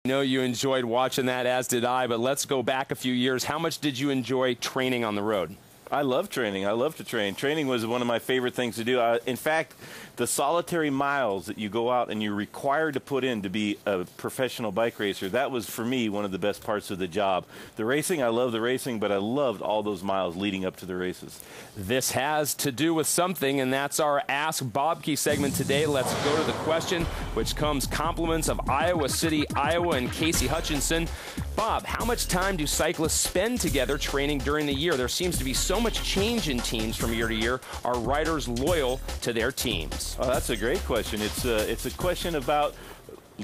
I know you enjoyed watching that, as did I, but let's go back a few years. How much did you enjoy training on the road? I love training. I love to train. Training was one of my favorite things to do. In fact, the solitary miles that you go out and you're required to put in to be a professional bike racer, that was, for me, one of the best parts of the job. The racing, I love the racing, but I loved all those miles leading up to the races. This has to do with something, and that's our Ask Bobke segment today. Let's go to the question, which comes compliments of Iowa City, Iowa, and Casey Hutchinson. Bob, how much time do cyclists spend together training during the year? There seems to be so much change in teams from year to year. Are riders loyal to their teams? Oh, that's a great question. It's a question about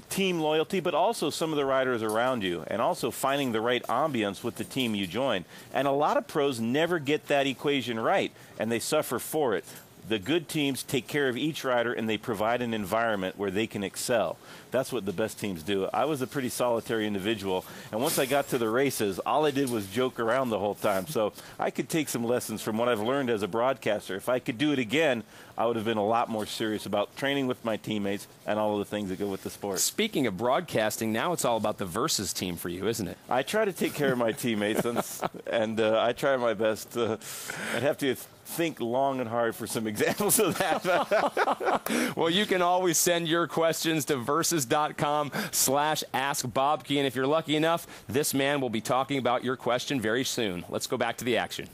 team loyalty, but also some of the riders around you, and also finding the right ambience with the team you join. And a lot of pros never get that equation right, and they suffer for it. The good teams take care of each rider, and they provide an environment where they can excel. That's what the best teams do. I was a pretty solitary individual, and once I got to the races, all I did was joke around the whole time. So I could take some lessons from what I've learned as a broadcaster. If I could do it again, I would have been a lot more serious about training with my teammates and all of the things that go with the sport. Speaking of broadcasting, now it's all about the versus team for you, isn't it? I try to take care of my teammates, and I try my best. I'd have to think long and hard for some examples of that. Well, you can always send your questions to versus.com/askbobke, and if you're lucky enough, this man will be talking about your question very soon. Let's go back to the action.